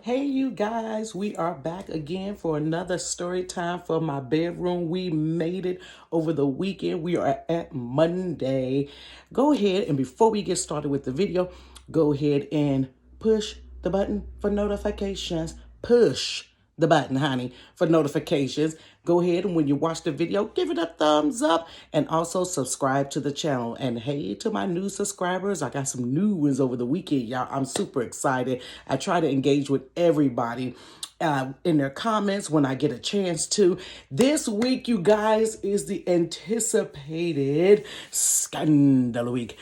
Hey, you guys, we are back again for another story time for my bedroom. We made it over the weekend. We are at Monday. Go ahead and before we get started with the video, go ahead and push the button for notifications. Push the button, honey, for notifications. Go ahead and when you watch the video, give it a thumbs up and also subscribe to the channel. And hey, to my new subscribers, I got some new ones over the weekend, y'all. I'm super excited. I try to engage with everybody in their comments when I get a chance to. This week, you guys, is the anticipated Scandal Week.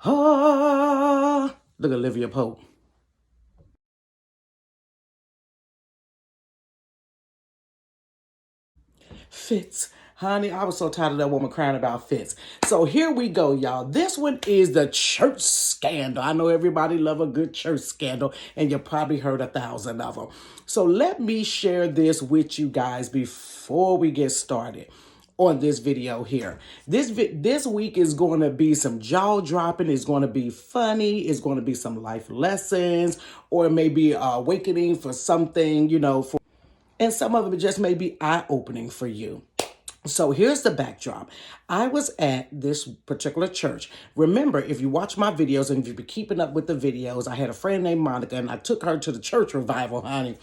Ah, look at Olivia Pope. Fitz. Honey, I was so tired of that woman crying about Fitz. So here we go, y'all. This one is the church scandal. I know everybody love a good church scandal, and you probably heard 1,000 of them. So let me share this with you guys before we get started on this video here. This week is going to be some jaw dropping. It's going to be funny. It's going to be some life lessons, or it may be awakening for something, and some of them just may be eye-opening for you. So here's the backdrop. I was at this particular church. Remember, if you watch my videos and if you've been keeping up with the videos, I had a friend named Monica and I took her to the church revival, honey.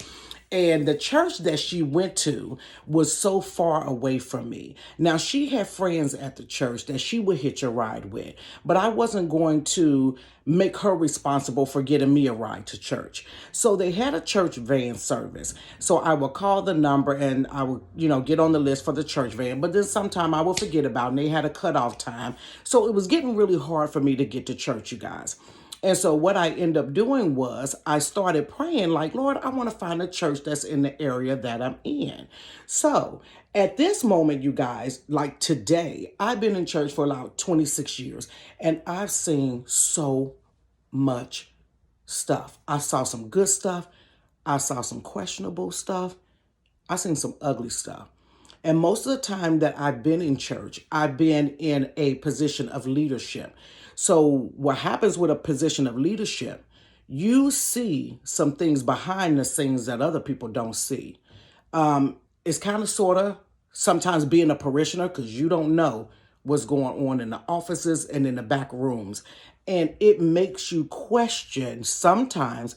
And the church that she went to was so far away from me. Now, she had friends at the church that she would hitch a ride with, but I wasn't going to make her responsible for getting me a ride to church. So they had a church van service. So I would call the number and I would, get on the list for the church van. But then sometime I would forget about it and they had a cutoff time. So it was getting really hard for me to get to church, you guys. And so what I ended up doing was I started praying like, Lord, I want to find a church that's in the area that I'm in. So at this moment, you guys, like today, I've been in church for about 26 years and I've seen so much stuff. I saw some good stuff. I saw some questionable stuff. I seen some ugly stuff. And most of the time that I've been in church, I've been in a position of leadership. So what happens with a position of leadership, you see some things behind the scenes that other people don't see. It's kind of sort of sometimes being a parishioner because you don't know what's going on in the offices and in the back rooms. And it makes you question sometimes,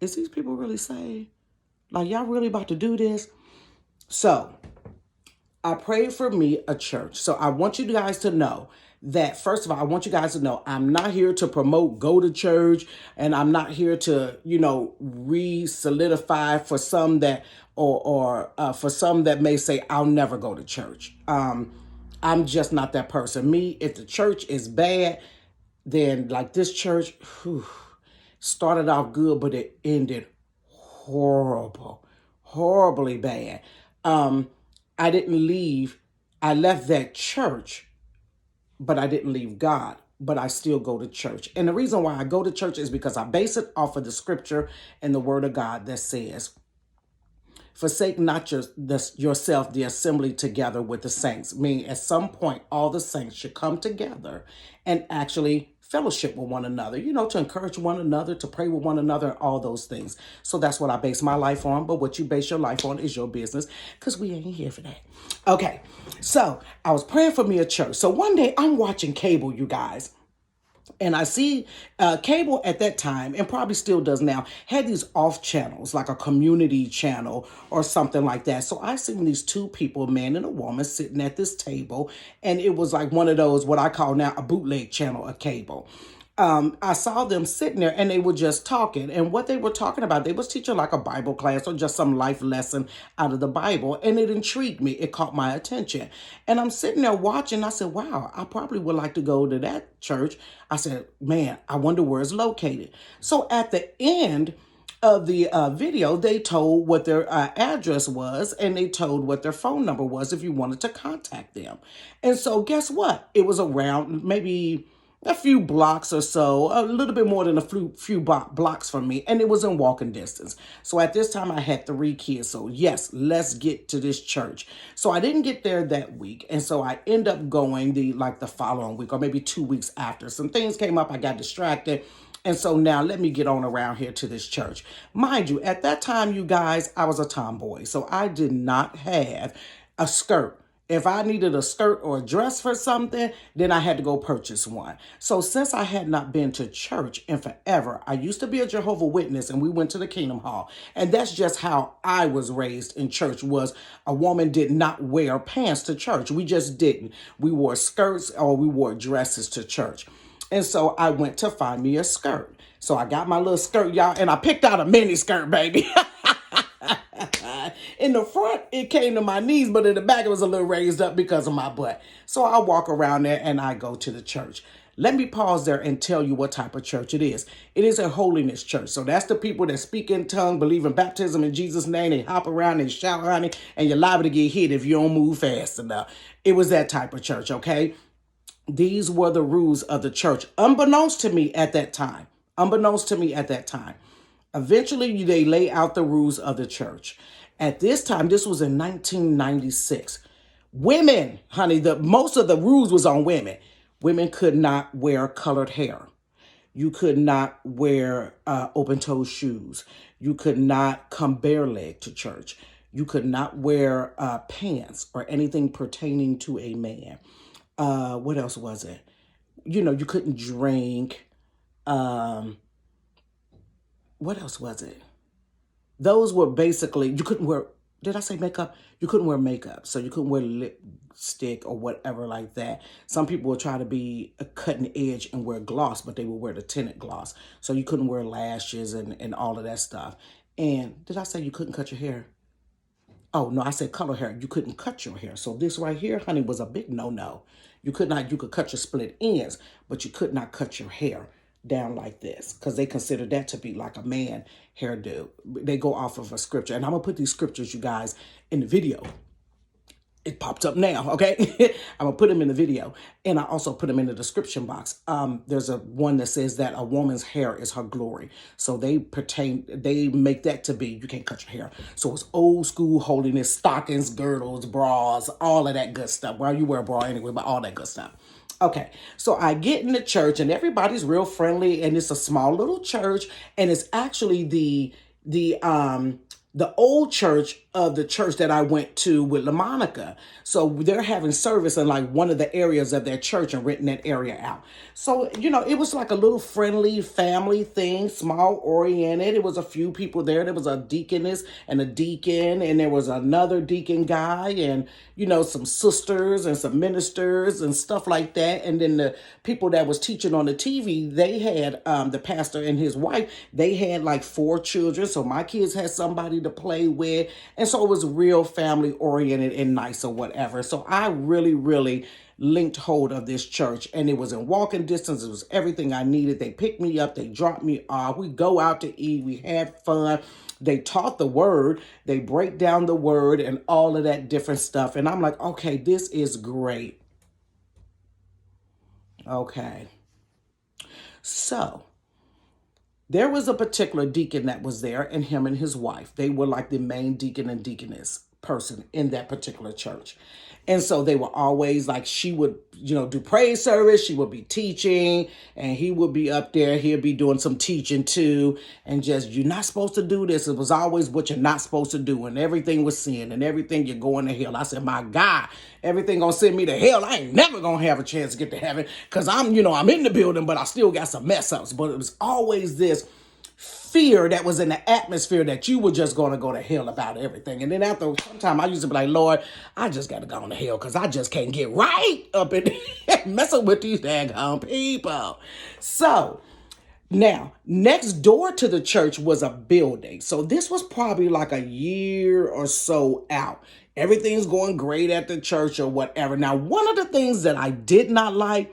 is these people really saved? Like, y'all really about to do this? So I prayed for me a church. So I want you guys to know that, first of all, I want you guys to know I'm not here to promote go to church, and I'm not here to, re-solidify for some that, or for some that may say, I'll never go to church. I'm just not that person. Me, if the church is bad, then like this church started off good, but it ended horribly bad. I didn't leave. I left that church, but I didn't leave God. But I still go to church. And the reason why I go to church is because I base it off of the scripture and the word of God that says, forsake not yourself, the assembly together with the saints. Meaning at some point, all the saints should come together and actually fellowship with one another, to encourage one another, to pray with one another, all those things. So that's what I base my life on. But what you base your life on is your business, because we ain't here for that. Okay, so I was praying for me a church. So one day I'm watching cable, you guys. And I see cable at that time, and probably still does now, had these off channels, like a community channel or something like that. So I seen these two people, a man and a woman, sitting at this table. And it was like one of those, what I call now a bootleg channel of cable. I saw them sitting there and they were just talking. And what they were talking about, they was teaching like a Bible class or just some life lesson out of the Bible. And it intrigued me. It caught my attention. And I'm sitting there watching. I said, wow, I probably would like to go to that church. I said, man, I wonder where it's located. So at the end of the video, they told what their address was and they told what their phone number was if you wanted to contact them. And so guess what? It was around maybe a few blocks or so, a little bit more than a few blocks from me, and it was in walking distance. So at this time, I had 3 kids. So yes, let's get to this church. So I didn't get there that week, and so I end up going the following week, or maybe 2 weeks after. Some things came up, I got distracted, And so now let me get on around here to this church. Mind you, at that time, you guys, I was a tomboy. So I did not have a skirt. If I needed a skirt or a dress for something, then I had to go purchase one. So since I had not been to church in forever, I used to be a Jehovah Witness and we went to the Kingdom Hall. And that's just how I was raised in church, was a woman did not wear pants to church. We just didn't. We wore skirts or we wore dresses to church. And so I went to find me a skirt. So I got my little skirt, y'all, and I picked out a mini skirt, baby. In the front, it came to my knees, but in the back, it was a little raised up because of my butt. So I walk around there and I go to the church. Let me pause there and tell you what type of church it is. It is a holiness church. So that's the people that speak in tongues, believe in baptism in Jesus' name. They hop around and shout, honey, and you're liable to get hit if you don't move fast enough. It was that type of church, okay? These were the rules of the church, unbeknownst to me at that time. Unbeknownst to me at that time. Eventually, they lay out the rules of the church. At this time, this was in 1996. Women, honey, most of the rules was on women. Women could not wear colored hair. You could not wear open-toed shoes. You could not come bare-legged to church. You could not wear pants or anything pertaining to a man. What else was it? You couldn't drink. What else was it? Those were basically, you couldn't wear, did I say makeup? You couldn't wear makeup. So you couldn't wear lipstick or whatever like that. Some people would try to be a cutting edge and wear gloss, but they would wear the tinted gloss. So you couldn't wear lashes and all of that stuff. And did I say you couldn't cut your hair? Oh, no, I said color hair. You couldn't cut your hair. So this right here, honey, was a big no-no. You could cut your split ends, but you could not cut your hair down like this because they consider that to be like a man hairdo. They go off of a scripture. And I'm going to put these scriptures, you guys, in the video. It popped up now, okay? I'm going to put them in the video. And I also put them in the description box. There's a one that says that a woman's hair is her glory. So they make that to be, you can't cut your hair. So it's old school holiness, stockings, girdles, bras, all of that good stuff. Well, you wear a bra anyway, but all that good stuff. Okay, so I get in the church and everybody's real friendly and it's a small little church and it's actually the old church of the church that I went to with LaMonica. So they're having service in like one of the areas of their church and renting that area out. So, it was like a little friendly family thing, small oriented. It was a few people there. There was a deaconess and a deacon, and there was another deacon guy and, some sisters and some ministers and stuff like that. And then the people that was teaching on the TV, they had the pastor and his wife, they had like 4 children. So my kids had somebody to play with. And so it was real family oriented and nice or whatever. So I really, really linked hold of this church and it was in walking distance. It was everything I needed. They picked me up. They dropped me off. We go out to eat. We had fun. They taught the word. They break down the word and all of that different stuff. And I'm like, okay, this is great. Okay. So there was a particular deacon that was there and him and his wife. They were like the main deacon and deaconess person in that particular church. And so they were always like, she would, do praise service. She would be teaching and he would be up there. He'll be doing some teaching too. And just, you're not supposed to do this. It was always what you're not supposed to do. And everything was sin and everything you're going to hell. I said, my God, everything gonna send me to hell. I ain't never gonna have a chance to get to heaven because I'm in the building, but I still got some mess ups. But it was always this fear that was in the atmosphere that you were just going to go to hell about everything. And then after some time, I used to be like, Lord, I just got to go to hell because I just can't get right up in messing with these daggone people. So now, next door to the church was a building. So this was probably like a year or so out. Everything's going great at the church or whatever. Now, one of the things that I did not like,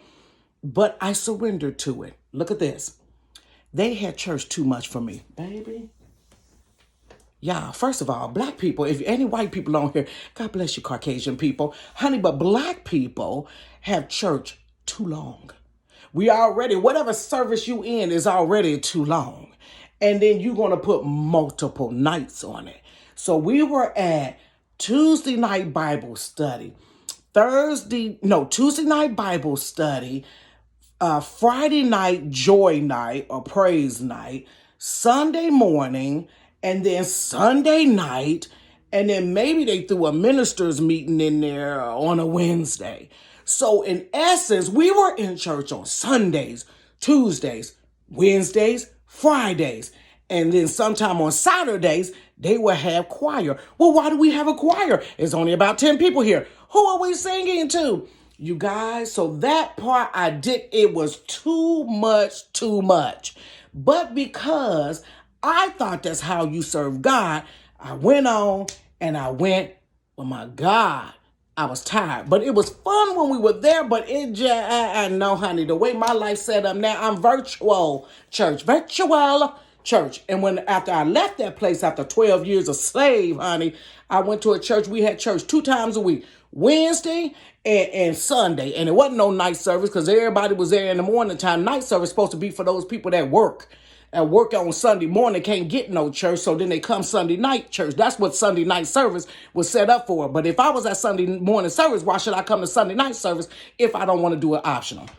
but I surrendered to it. Look at this. They had church too much for me, baby. Yeah, first of all, black people, if any white people on here, God bless you, Caucasian people. Honey, but black people have church too long. We already, whatever service you in is already too long. And then you're going to put multiple nights on it. So we were at Tuesday night Bible study, Tuesday night Bible study, Friday night joy night or praise night, Sunday morning, and then Sunday night, and then maybe they threw a ministers meeting in there on a Wednesday. So in essence, we were in church on Sundays, Tuesdays, Wednesdays, Fridays, and then sometime on Saturdays, they would have choir. Well, why do we have a choir? It's only about 10 people here. Who are we singing to? You guys, so that part I did, it was too much, too much. But because I thought that's how you serve God, I went on and I went, well, my God, I was tired. But it was fun when we were there, but it just, I know, honey, the way my life set up now, I'm virtual church. And when after I left that place after 12 years a slave, honey, I went to a church. We had church 2 times a week, Wednesday and Sunday. And it wasn't no night service because everybody was there in the morning time. Night service is supposed to be for those people that work. At work on Sunday morning, can't get no church, so then they come Sunday night church. That's what Sunday night service was set up for. But if I was at Sunday morning service, why should I come to Sunday night service if I don't want to do it optional?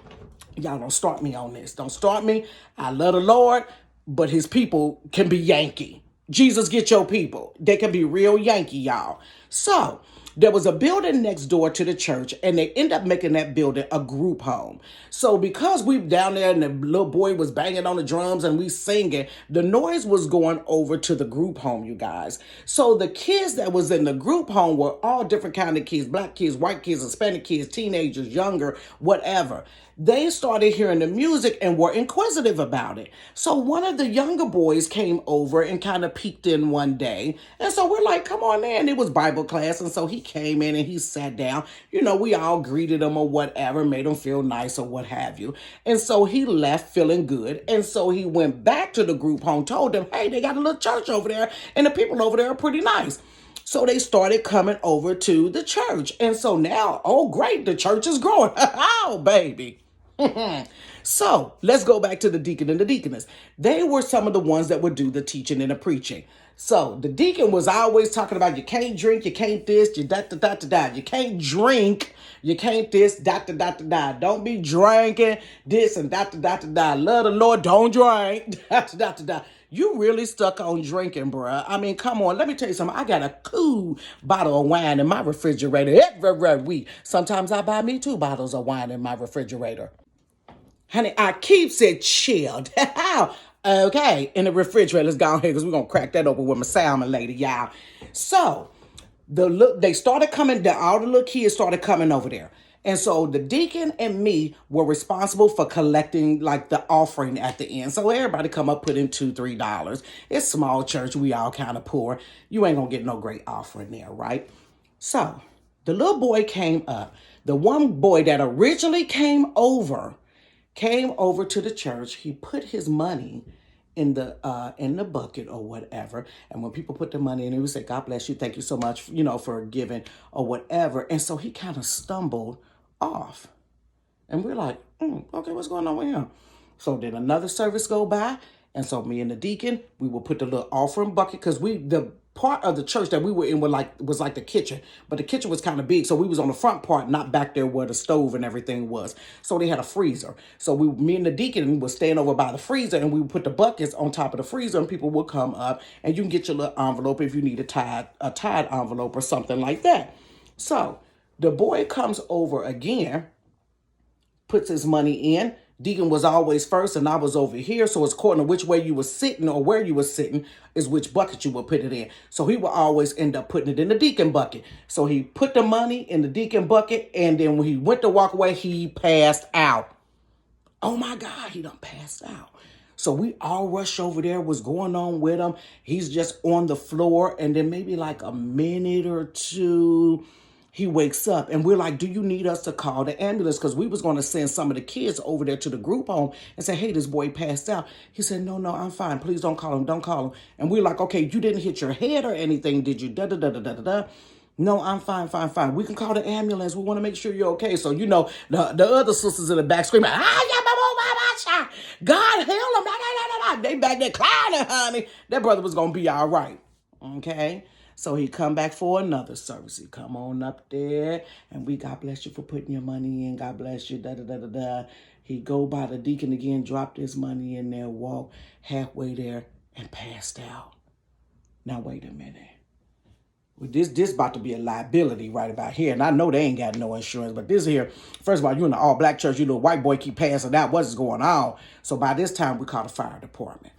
Y'all don't start me on this. Don't start me. I love the Lord, but his people can be Yankee. Jesus, get your people. They can be real Yankee, y'all. So there was a building next door to the church, and they end up making that building a group home. So because we down there and the little boy was banging on the drums and we singing, the noise was going over to the group home, you guys. So the kids that was in the group home were all different kind of kids, black kids, white kids, Hispanic kids, teenagers, younger, whatever. They started hearing the music and were inquisitive about it. So one of the younger boys came over and kind of peeked in one day. And so we're like, come on in. It was Bible class. And so he came in and he sat down. You know, we all greeted him or whatever, made him feel nice or what have you. And so he left feeling good. And so he went back to the group home, told them, hey, they got a little church over there and the people over there are pretty nice. So they started coming over to the church. And so now, oh, great, the church is growing. Oh, baby. So let's go back to the deacon and the deaconess. They were some of the ones that would do the teaching and the preaching. So the deacon was always talking about you can't drink, you can't this, you da da da da da. You can't drink, you can't this, da da da da da. Don't be drinking this and da da da da da. Love the Lord, don't drink, da da da da da. You really stuck on drinking, bruh. I mean, come on. Let me tell you something. I got a cool bottle of wine in my refrigerator every week. Sometimes I buy me 2 bottles of wine in my refrigerator. Honey, I keeps it chilled. Okay, in the refrigerator. Let's go ahead because we're going to crack that open with my salmon later, y'all. So, they started coming, all the little kids started coming over there. And so the deacon and me were responsible for collecting like the offering at the end. So everybody come up, put in $2, $3. It's small church. We all kind of poor. You ain't going to get no great offering there, right? So the little boy came up. The one boy that originally came over to the church. He put his money in the bucket or whatever. And when people put the money in, he would say, God bless you. Thank you so much, for giving or whatever. And so he kind of stumbled off. And we're like, okay, what's going on with him? So then another service go by. And so me and the deacon, we will put the little offering bucket because the part of the church that we were in was like the kitchen, but the kitchen was kind of big, so we was on the front part, not back there where the stove and everything was. So they had a freezer. So me and the deacon would stand over by the freezer, and we would put the buckets on top of the freezer, and people would come up, and you can get your little envelope if you need a tied envelope or something like that. So the boy comes over again, puts his money in. Deacon was always first and I was over here. So it's according to which way you were sitting or where you were sitting is which bucket you would put it in. So he would always end up putting it in the deacon bucket. So he put the money in the deacon bucket. And then when he went to walk away, he passed out. Oh my God, he done passed out. So we all rushed over there. What's going on with him? He's just on the floor. And then maybe like a minute or two, he wakes up and we're like, do you need us to call the ambulance? Because we was going to send some of the kids over there to the group home and say, hey, this boy passed out. He said, no, I'm fine. Please don't call him. Don't call him. And we're like, okay, you didn't hit your head or anything, did you? Da-da-da-da-da-da. No, I'm fine. We can call the ambulance. We want to make sure you're okay. So, the other sisters in the back screaming, God, hell him. They back there clowning, honey. That brother was going to be all right. Okay. So he come back for another service. He come on up there and God bless you for putting your money in. God bless you. Da da da da da. He go by the deacon again, dropped his money in there, walked halfway there, and passed out. Now, wait a minute. Well, this about to be a liability right about here. And I know they ain't got no insurance, but this here, first of all, you in the all-black church, you little white boy keep passing out. What's going on? So by this time, we called the fire department.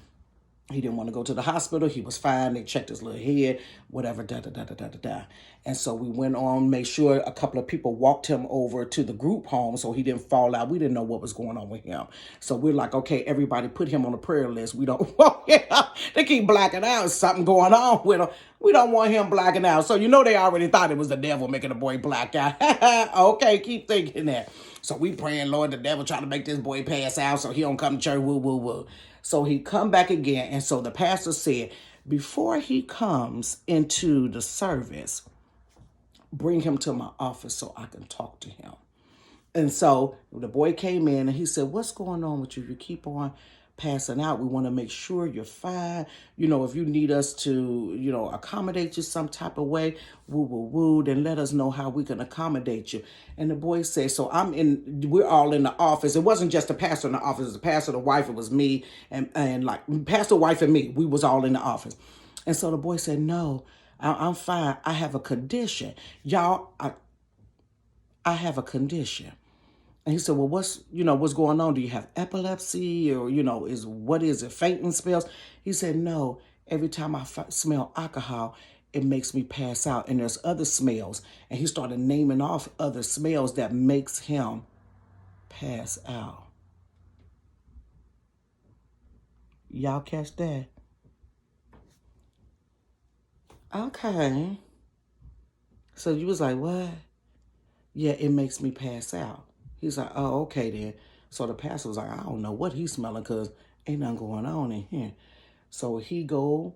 He didn't want to go to the hospital. He was fine. They checked his little head, whatever, da-da-da-da-da-da. And so we went on, made sure a couple of people walked him over to the group home so he didn't fall out. We didn't know what was going on with him. So we're like, okay, everybody put him on a prayer list. We don't want him. They keep blacking out. Something going on with him. We don't want him blacking out. So you know they already thought it was the devil making the boy black out. Okay, keep thinking that. So we praying, Lord, the devil trying to make this boy pass out so he don't come to church, woo, woo, woo. So he come back again. And so the pastor said, before he comes into the service, bring him to my office so I can talk to him. And so the boy came in and he said, what's going on with you? You keep on passing out. We want to make sure you're fine. If you need us to, accommodate you some type of way, woo, woo, woo, then let us know how we can accommodate you. And the boy said, so we're all in the office. It wasn't just the pastor in the office. It was the pastor, the wife, it was me, and like pastor, wife, and me. We was all in the office. And so the boy said, no, I'm fine. I have a condition. Y'all, I have a condition. And he said, well, what's going on? Do you have epilepsy or, what is it, fainting spells? He said, no, every time I smell alcohol, it makes me pass out. And there's other smells. And he started naming off other smells that makes him pass out. Y'all catch that? Okay. So you was like, what? Yeah, it makes me pass out. He's like, oh, okay then. So the pastor was like, I don't know what he's smelling because ain't nothing going on in here. So he go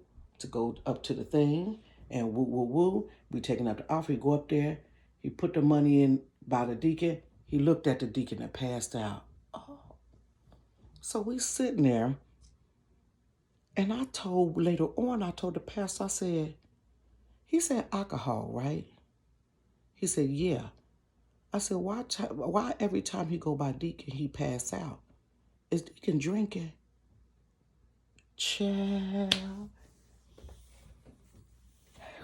up to the thing and woo, woo, woo. We taking up the offer. He go up there. He put the money in by the deacon. He looked at the deacon and passed out. Oh. So we sitting there. And I told the pastor, I said, he said alcohol, right? He said, yeah. I said, why every time he go by deacon, he pass out? Is deacon drinking? Child.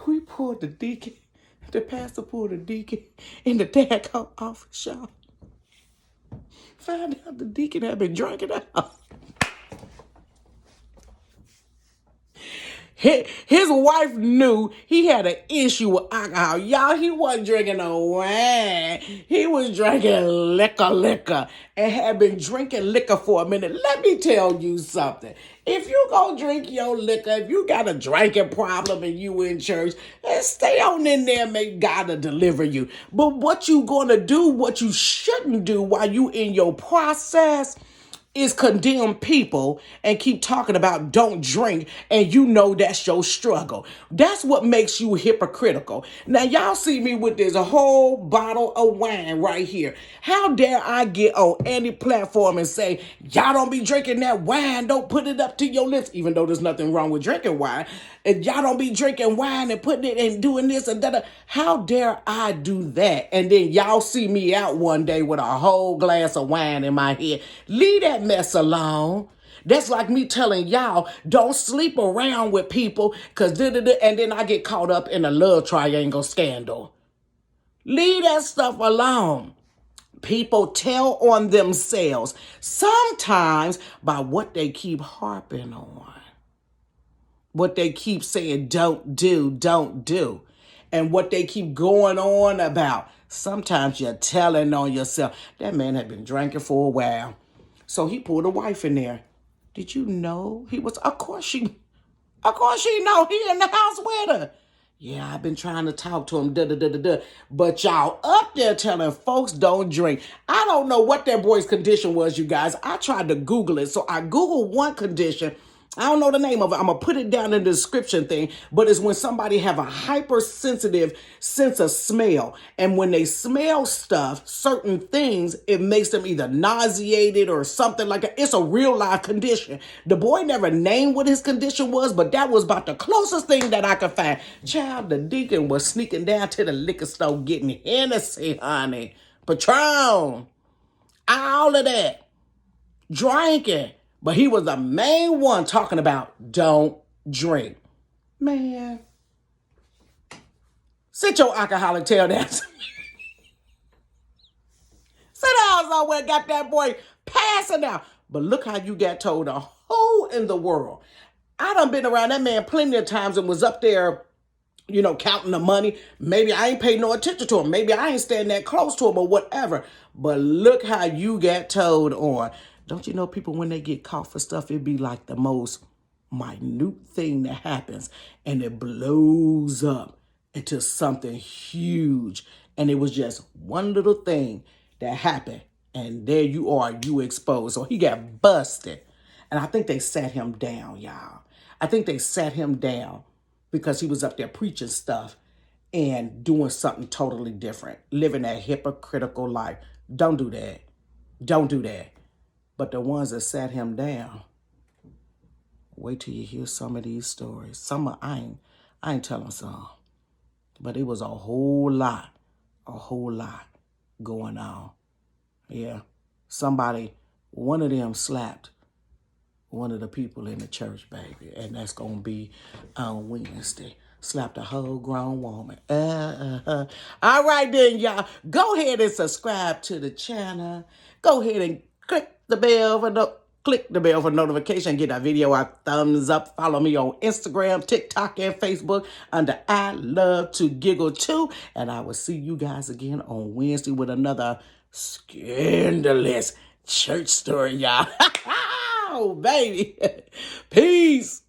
We pulled the pastor pulled the deacon in the daggone office, y'all. Find out the deacon had been drinking out. His wife knew he had an issue with alcohol. Y'all, he wasn't drinking no wine. He was drinking liquor, and had been drinking liquor for a minute. Let me tell you something. If you go drink your liquor, if you got a drinking problem and you in church, then stay on in there and make God to deliver you. But what you gonna do, what you shouldn't do while you in your process, is condemn people and keep talking about don't drink, and that's your struggle. That's what makes you hypocritical. Now y'all see me with this whole bottle of wine right here. How dare I get on any platform and say, y'all don't be drinking that wine, don't put it up to your lips, even though there's nothing wrong with drinking wine. And y'all don't be drinking wine and putting it and doing this and that. How dare I do that? And then y'all see me out one day with a whole glass of wine in my head. Leave that mess alone. That's like me telling y'all, don't sleep around with people because and then I get caught up in a love triangle scandal. Leave that stuff alone. People tell on themselves, sometimes by what they keep harping on. What they keep saying, don't do. And what they keep going on about. Sometimes you're telling on yourself. That man had been drinking for a while. So he pulled a wife in there. Did you know he was, of course she know he in the house with her. Yeah, I've been trying to talk to him, But y'all up there telling folks don't drink. I don't know what that boy's condition was, you guys. I tried to Google it. So I Googled one condition. I don't know the name of it. I'm going to put it down in the description thing. But it's when somebody have a hypersensitive sense of smell. And when they smell stuff, certain things, it makes them either nauseated or something like that. It's a real life condition. The boy never named what his condition was, but that was about the closest thing that I could find. Child, the deacon was sneaking down to the liquor store getting Hennessy, honey. Patron. All of that. drinking. But he was the main one talking about don't drink. Man, sit your alcoholic tail down. Sit down somewhere, got that boy passing out. But look how you got told who in the world. I done been around that man plenty of times and was up there, counting the money. Maybe I ain't paid no attention to him. Maybe I ain't standing that close to him or whatever. But look how you got told on. Don't you know people, when they get caught for stuff, it be like the most minute thing that happens. And it blows up into something huge. And it was just one little thing that happened. And there you are, you exposed. So he got busted. And I think they sat him down, y'all. I think they sat him down because he was up there preaching stuff and doing something totally different, living that hypocritical life. Don't do that. Don't do that. But the ones that sat him down, wait till you hear some of these stories. I ain't telling some, but it was a whole lot going on. Yeah, one of them slapped one of the people in the church, baby, and that's gonna be on Wednesday. Slapped a whole grown woman. All right then, y'all. Go ahead and subscribe to the channel. Go ahead and click the bell for notification. Get that video a thumbs up. Follow me on Instagram, TikTok, and Facebook under I Love to Giggle Too. And I will see you guys again on Wednesday with another scandalous church story, y'all. Oh, baby. Peace.